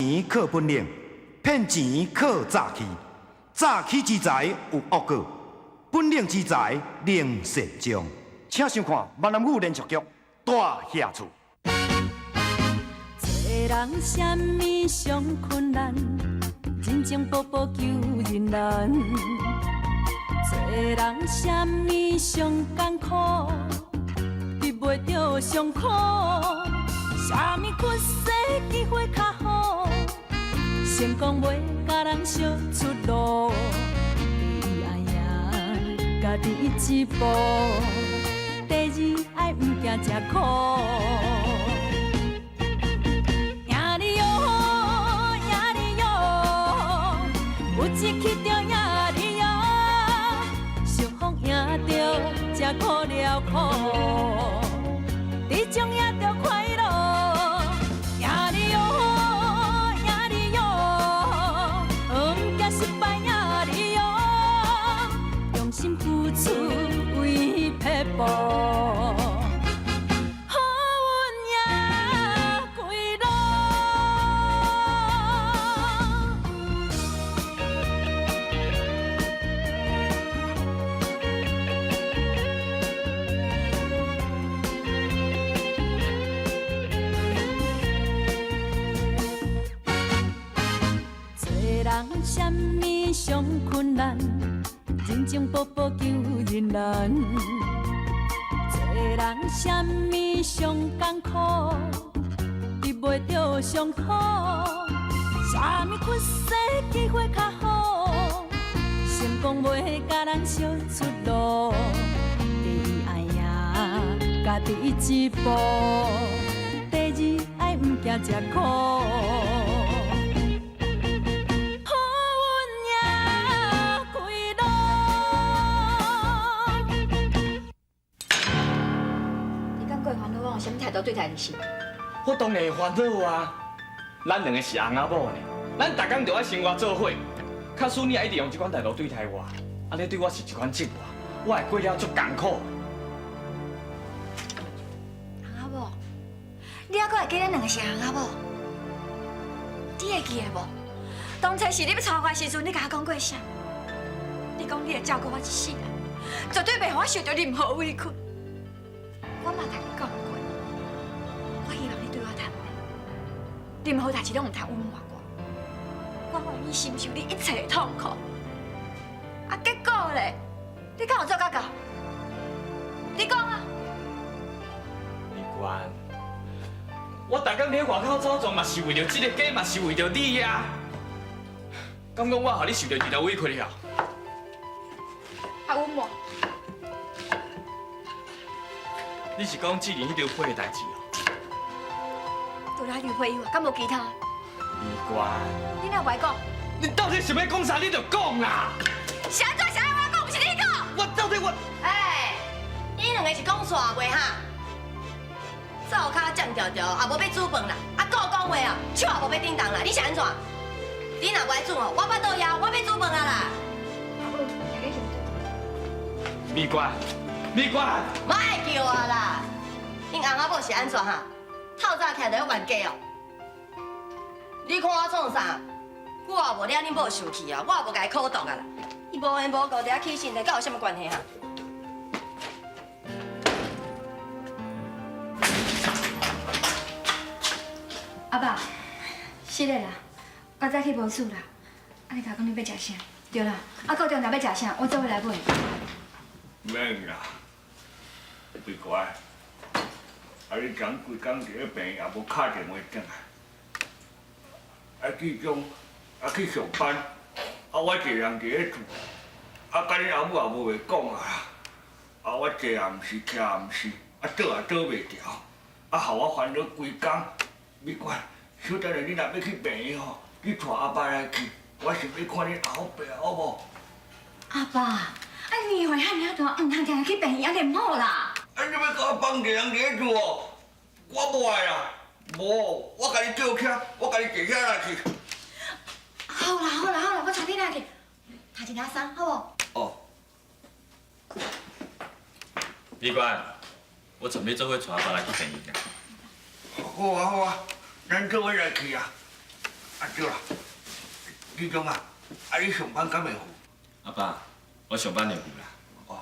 钱靠本领，骗钱靠诈欺。诈欺之财有恶果，本领之财能善终。请想看闽南语连续剧《大下厝》。做人什么上困难，真情薄薄求人难。做人什么上艰苦，避袂着上苦。什么屈世机会较好，成功袂甲人相出路。第一爱赢家己一步，第二爱毋惊吃苦。赢你哟，赢你哟，有志气着赢你哟，相逢赢着才苦了苦，你种赢着快乐。赢你哟，赢你哟，毋惊失败赢你哟，用心付出为撇步。什么上困难，人情薄薄求人难。做人什么上艰苦，避袂着上苦。什么屈世机会较好，成功袂甲人相出路。第一爱赢家己一步，第二爱毋惊吃苦。什么态度对待你是？我当然会烦恼啊！咱两个是翁仔某呢，咱逐工就爱生活做伙。假使你也一直用这款态度对待我，安尼对我是一款折磨，我会过了足艰苦。翁仔某，你还阁会记咱两个是翁仔某？你会记得无？当初是你要娶我时阵，你甲我讲过啥？你讲你会照顾我一世人，绝对袂让我受到任何委屈。我嘛甲你讲过。我希望你对我坦白，任何代志拢唔通冤枉我。我愿意承受你一切的痛苦。啊，结果咧，你敢有做到到？你讲啊！李冠，我逐工伫外口走转，嘛是为着这个家，嘛是为着你呀。敢讲我互你受到任何委屈了？啊，阮无。你是讲志玲迄条批的代志哦？除了迄条批以外，敢无其他？李冠，你哪会讲？你到底想要讲啥？你就讲啦！是安怎想要我讲，不是你讲？我到底我……哎，你两个是讲煞话哈？灶骹占条条，也无要煮饭啦，啊，顾讲话啊，手也无要叮当啦，你是安怎？你若不爱煮哦，我巴肚枵，我要煮饭啊啦！李冠，李冠，莫爱叫我啦！恁翁仔某是安怎哈？透早起来就要冤家哦！你看我创啥？我也无了恁某生气啊，我也无甲伊苦毒啊啦。伊无缘无故伫遐起身，甲有啥物关系哈？阿爸，是的啦，我早起无厝啦。啊，你甲我讲你要食啥？对啦，啊，到中昼要食啥？我做伙来买。免啦，乖乖。啊！你讲规工伫咧病院，也无敲电话转来。啊，剧中啊去上班，啊我一个人伫咧厝，啊甲你阿母也无话讲啊啦。啊我坐也毋是，徛也毋是，啊倒也倒袂调，啊互我烦恼规工。你看，小等下你若要去病院吼，你带阿爸来去，我想要看你后爸好无？阿爸，啊年岁遐尔大，唔通定去病院念好啦。啊！你要甲我放一个人伫咧厝哦？我无爱啦，无，我甲你叫车，我甲你坐车来去。好啦好啦好啦，我带你来去，下一领衫好无？哦。李冠，我准备做伙带阿爸来去病院。好啊好啊，咱做伙来去啊！啊，对啦，志忠啊，你上班敢袂赴？阿爸，我上班会赴啦。哦，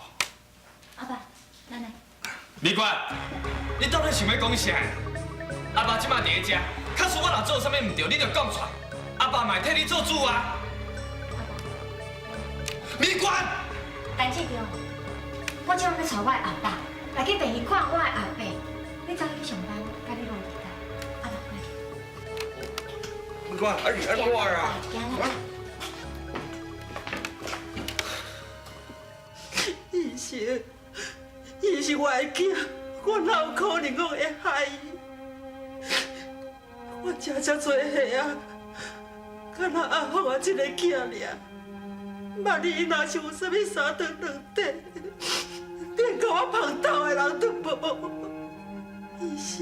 阿爸，奶奶，美冠，你到底想要讲啥？阿爸即马伫遮，假使我若做啥物唔对，你着讲出来。阿爸嘛会替你做主啊。美冠，陈志忠，我即晚要带我的后爸来去病院看我的后爸，你早点去上班，家己无离开。阿爸，快去。美冠，你安怎啊？伊是我的囝，我哪有可能讲会害伊？我食遮多岁啊，敢若阿凤啊，一个囝尔。万一伊若是有啥物三长两短，连甲我碰头的人都无。医生，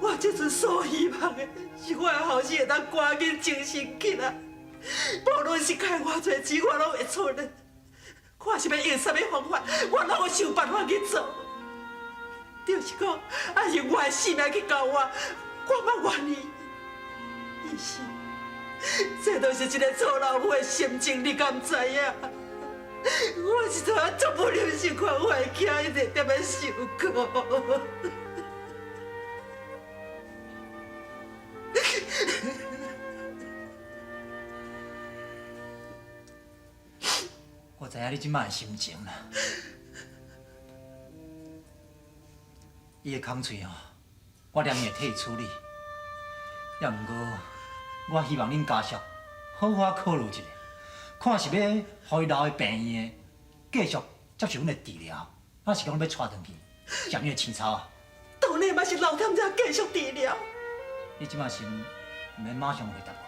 我这阵所希望的是我的后生会当赶紧精神起来，无论是开偌济钱，我拢会出的。看是要用啥物方法，我拢会想办法去做。就是讲，啊用我的性命去救我，我嘛愿意。医生，这都是一个做老母的心情，你敢知影？我是怎啊足不忍心看我的囝一直在那受苦。我知影你即摆的心情啦。伊的空嘴吼，我念伊会替伊处理。也毋过，我希望恁家属好好考虑一下，看是要互伊留喺病院继续接受阮的治疗，还是讲要带转去上伊的青草啊？当然嘛是留他们家继续治疗。你即摆先毋免马上回答我，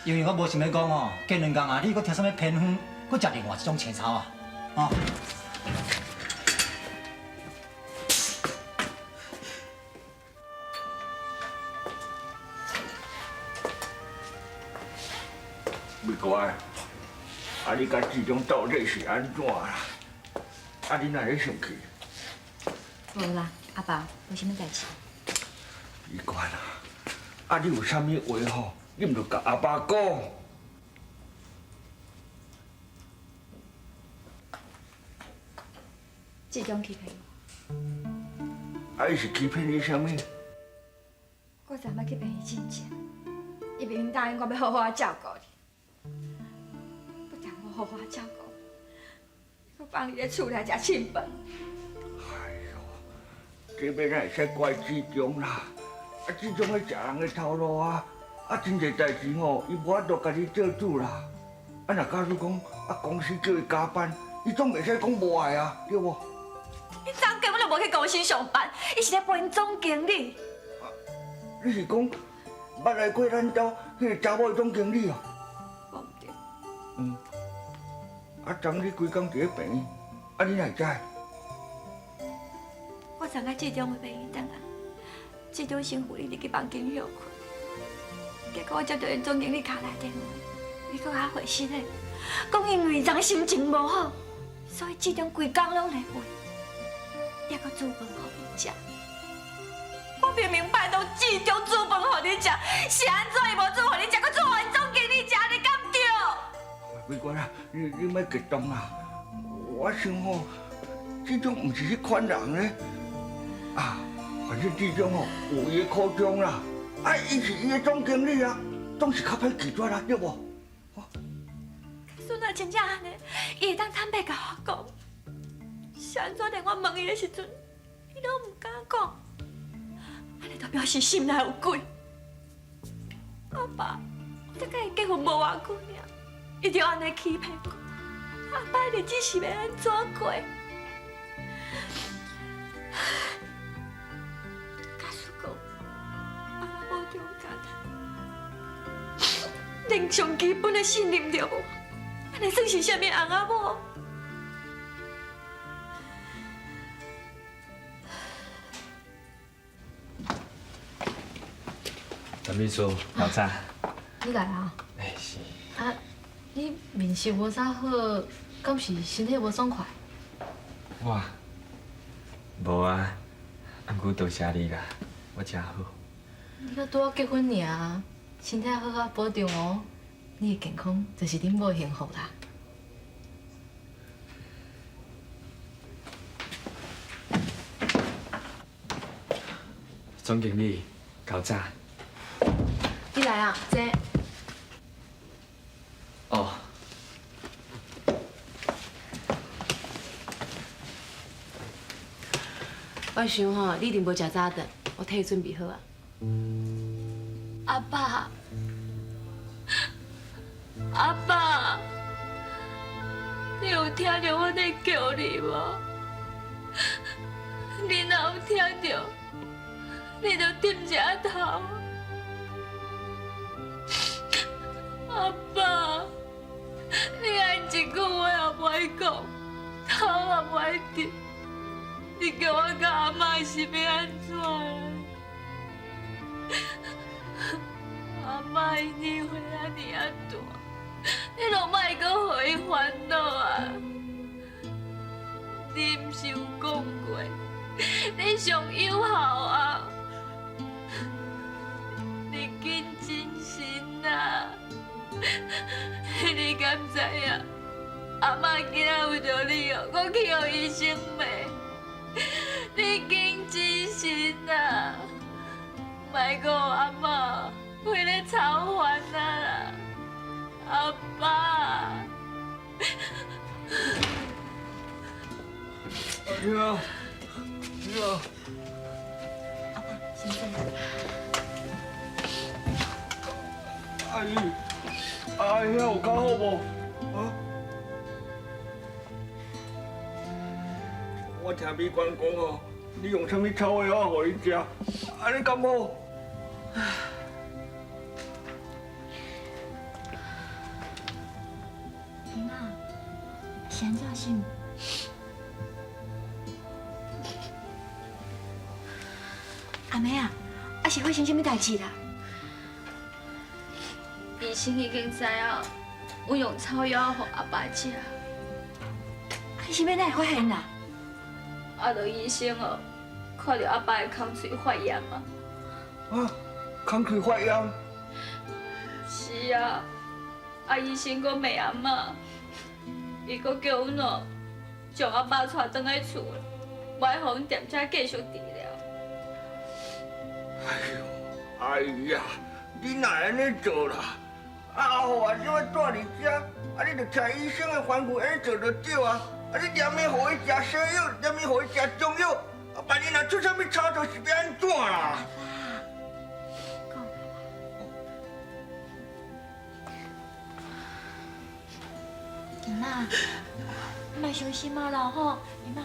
因为我无想要讲哦，过2工啊，你搁听啥物偏方，搁食另外一种青草啊，哦。美乖，啊你甲志忠到底是安怎啦？啊你哪会生气？无啦，阿爸，无啥物代志。美乖啊，啊你有啥物话吼，你毋着甲阿爸讲。志忠欺骗我，啊伊是欺骗你啥物？我昨晚去病院进前，伊明明答应我要好好照顾你。不但无好好照顾，佮放你咧厝内食清饭。哎呦，这要哪会使怪志忠啦？啊，志忠咧食人的头路啊！啊，真侪代志吼，伊无法度家己做主啦。啊，若假如讲啊，公司叫伊加班，伊总袂使讲无爱啊，对无？伊昨根本就无去公司上班，伊是咧陪因总经理。你是讲捌来过咱家迄个查某的总经理哦？我唔对，啊，昨你规工伫咧病院，啊，你哪会知？我昨下志忠去病院等下，志忠先扶你入去房间休困。结果我接到因总经理敲来电话，伊搁较回信嘞，讲因为昨心情无好，所以志忠规工拢来陪，也搁煮饭互伊食。我明明拜托志忠煮饭互你食，是安怎伊无煮互你食，搁煮互因总经理食，你敢对？美国啊，你莫激动啊！我想吼，志忠毋是迄款人咧。啊，反正志忠吼有伊的苦衷啦。啊，伊是伊的总经理啊，总是较歹拒绝啦，对无？孙若真正安尼，伊会当坦白甲我讲，是安怎连我问伊的时阵，伊拢唔敢讲，安尼就表示心内有鬼。阿爸，我才甲伊结婚无偌久尔，伊就安尼欺骗我，阿爸的日子是要安怎过？假使讲，阿爸无中家庭，连上基本的信任都无。安尼算是啥物翁仔某？陈秘书，老蔡。你来啊？哎是。啊，你面色无啥好，敢是身体无爽快？我无啊，啊，不过多谢你啦，我真好。你才拄好结婚尔，身体好好保重哦，你的健康就是恁某幸福啦。总经理，搞早。你来啊，坐。哦。我想吼，你一定无食早顿，我替你准备好啊。阿爸，阿爸，你有听到我在叫你无？你若有听到，你就点一下头。阿爸，你爱一句话也不爱讲，头也不爱低，你叫我甲阿妈是要安怎？阿妈因你岁安尼啊大，你拢莫阁互伊烦恼啊！你毋是有讲过，你上友好啊！你紧真心啊！你敢知影？阿妈今仔为着你哦，我去互医生骂。你紧真心啊！莫阁阿妈为了操烦啦，阿爸。呀，阿爸，先生。阿姨，阿姨有较好无？啊？我听美官讲哦，你用什么草药啊，互伊食？安尼敢好？妈，现在是。阿妹啊，啊是发生什么代志啦？医生已经知影，我用草药给阿爸食。你是要哪会发现啦？就医生哦，看到阿爸的空嘴发炎啊。啊，空气发炎？是啊，医生阁骂阿嬷，伊阁叫阮哦，将阿爸带转来厝，莫互阮踮遮继续治疗。哎呦，阿姨呀，你哪会安尼做啦？啊，后啊，怎么住伫遮？啊，你着听医生的吩咐，安尼做就对啊。啊，你连面互伊食西药，连面互伊食中药，啊，万一若出啥物差错，是要安怎啦？姨妈，莫伤心啊啦吼，姨妈，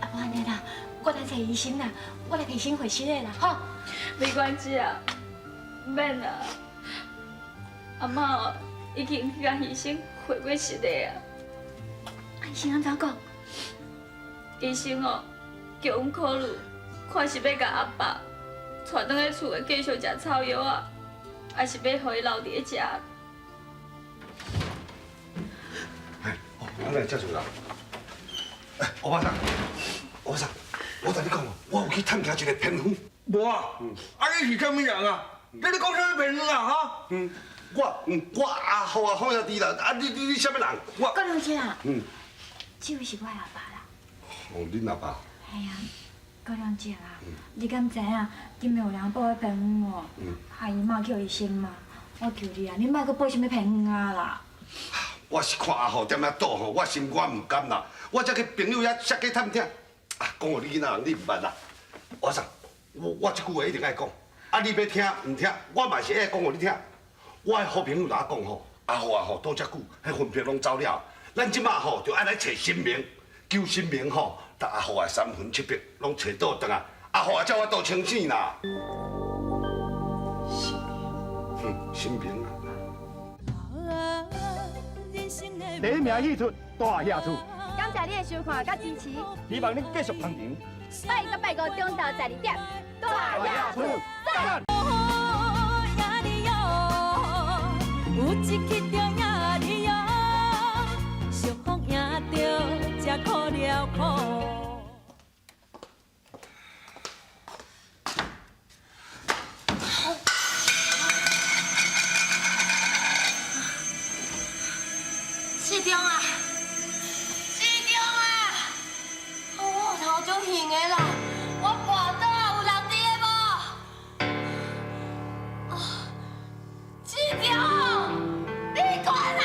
啊无安尼啦，我来找医生啦，我来给医生回诊的啦，吼。没关系啊，免啊。阿嬷哦，已经去甲医生回过室的啊。医生安怎讲？医生哦，叫阮考虑，看是要甲阿爸带转来厝的继续食草药啊，还是要互伊留伫咧食。哎，我来接住啦。哎，欧巴桑，欧巴桑，我同你讲哦，我有去探听一个偏方。无啊，啊你是啥物人啊？你讲啥物偏方啊？哈？我阿后啊好兄弟啦，啊你啥物人？我高良姐啊，这位是我阿爸啦。哦，恁阿爸？系啊，高良姐啊，你敢知影今日有人报的偏方哦？害姨妈叫医生嘛，我求你啊，你莫阁报什么偏方啊啦。我是看阿后踮遐倒吼，我心肝唔甘啦，我才去朋友遐设计探听。啊，讲互你囡仔人，你唔捌啦。我说，我这句话一定爱讲。啊，你要听唔听，我嘛是爱讲互你听。我的好朋友哪讲吼，阿后啊吼倒遮久，迄魂魄拢走了，咱即马吼就爱来找新命，求新命吼，但阿后啊3魂7魄拢找倒转啊，阿后啊才我倒清醒啦。新命啊。第一名戏出大野厝，感谢你的收看甲支持，希望你继续捧场。拜一到拜五中昼12点，大野厝赞。有一刻着赢你哟，幸福赢着才苦了苦。志忠啊，志忠啊，我头足晕的啦，我跋倒啊，有人伫个无？哦，志忠，你管啊！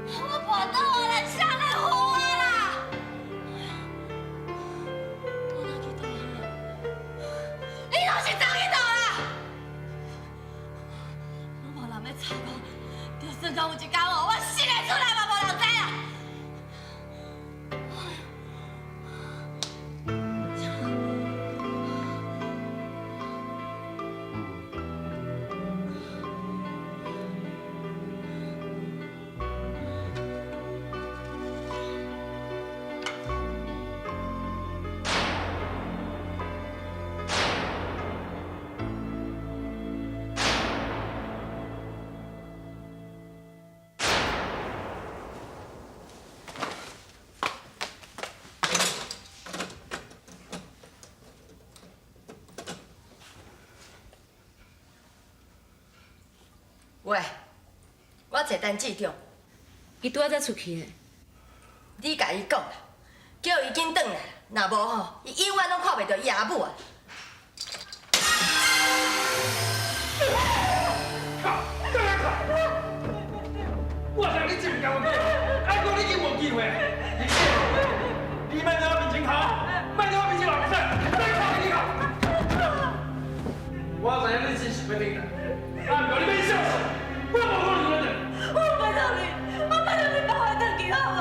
我跋倒啊，来谁来扶我啦？我哪去倒去啊？你拢是走去倒啦？我无人要插我，就算讲有一天哦，我死个出来嘛，无人知啦。喂，我坐等志忠，伊拄仔才出去的。你甲伊讲啦，叫伊紧转来，若无吼，伊永远拢看袂到伊阿母啊！我想你真唔甘我过，爱讲你已经无机会。你卖在我面前哭，卖在我面前闹袂使，再哭给你看。我知影你真是要顶来，啊，不过你别笑死，我无可能忍的。我拜托你，我拜托你帮我转去好无？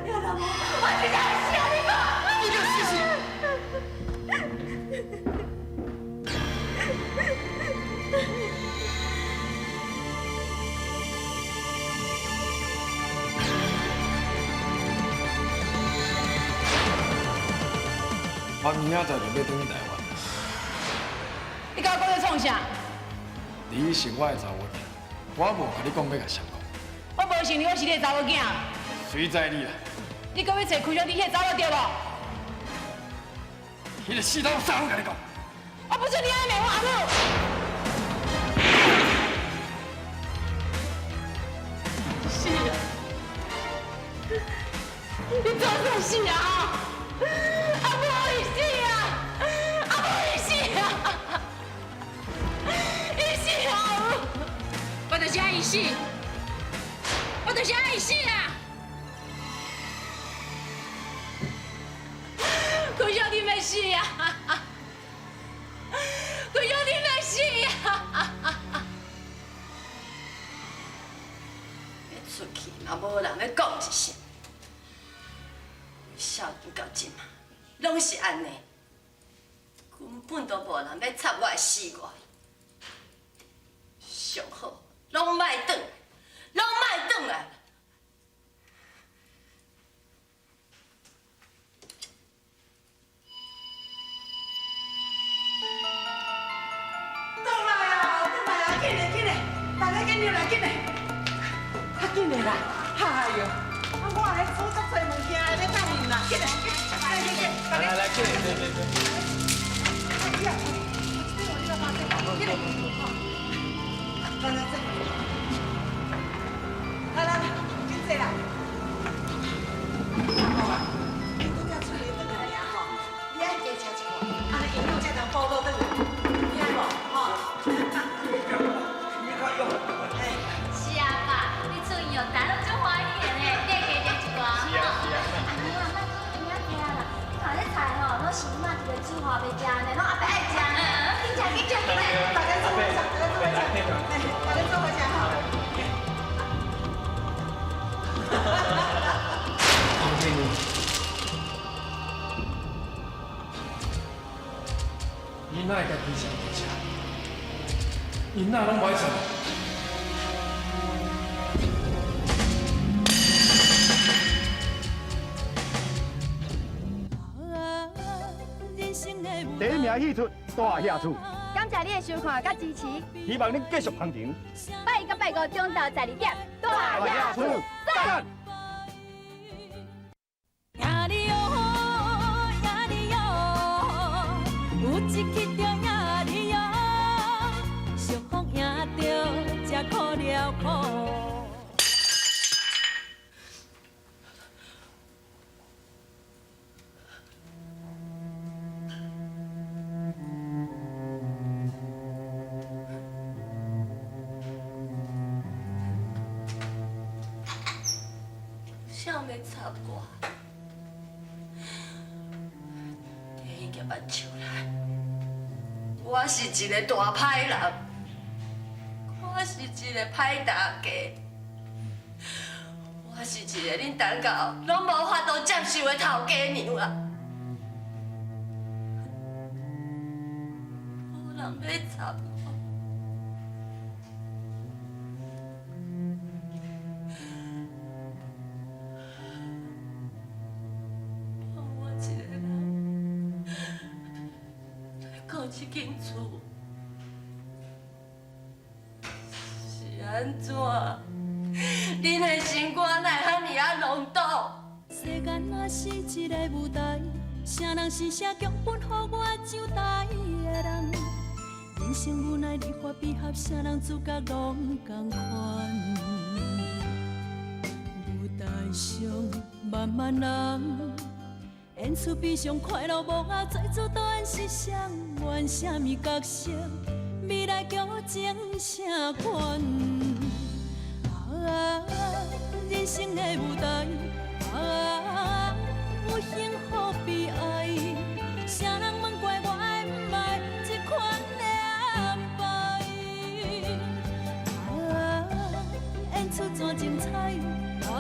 要若无，我真正会死啊！你讲，你个死死！我明仔载就要转去台湾。你甲我讲要创啥？你是我的查某囝，我无甲你讲要甲谁讲。我无承认我是你的查某囝。随在你啦，你搁要找开兄弟迄个查某对无？迄个死头啥我甲你讲。我不准你安尼骂我阿母。是啊，你做啥事啊？阿母伊死啊！阿母伊死啊！伊死啊！我就是爱伊死，我就是爱伊死啊！开兄弟要死啊！开兄弟要死啊！要出去嘛，无人要讲一声。少年到今嘛，拢是安尼，根本都无人要插我的死活。上好，拢莫转，拢莫转来。倒来啊，倒来啊，紧嘞紧嘞，大家紧点来紧嘞，较紧嘞啦，哎呦，啊我来煮足多物件，要等伊啦，紧嘞，来，来来，进来进来进来。哎呀，我这个把这个，紧嘞，来来这，来来来，紧这啦。好啊，你拄才出来回来呀吼，你爱加吃一块，安尼营养才能补到倒来，听无？吼。是啊，爸，你出院哦，大家拢足欢喜的呢，你会加一寡吼。安尼啊，莫讲遐惊啦，看这菜吼，拢是妈一个煮好袂食呢，拢阿伯爱食呢。紧食紧食紧食，大家做伙吃，大家做伙吃，大家做伙吃哈。囡仔家己想吃，囡仔拢不爱吃。第一名戏出大野厝，感谢你的收看甲支持，希望你继续捧场。拜一到拜五中昼12点，大野厝赞。呀哩哟，呀哩哟，有一起着呀哩哟，幸福赢着才可了苦。要插我？第一个目睭来，我是一个大歹人，我是一个歹大家，我是一个恁等到拢无法度接受的头家娘啊！无人要插我。 这间厝是安怎？恁的心肝奈遐尼啊浓重？世间若是一个舞台，啥人是写剧本，予我上台的人？人生无奈离合悲合，啥人主角拢同款。舞台上万万人。 演出悲伤快乐无啊，最主导演是谁？演什么角色？未来剧情啥款？啊，人生的舞台，啊，有幸福悲哀，啥人问怪我的不爱这款的安排？啊，演出怎精彩？啊。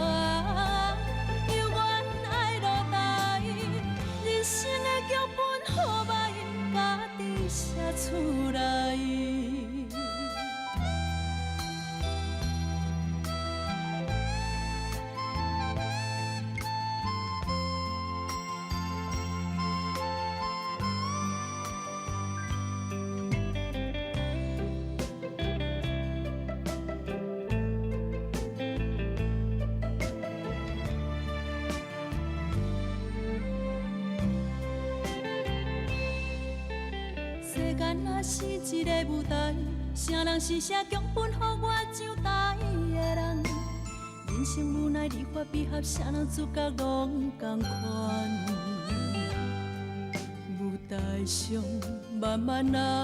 人生的剧本，好歹家己写出来。世间若是一个舞台，啥人是写剧本，予我上台的人？人生无奈离合悲合，啥人主角拢同款。舞台上万万人。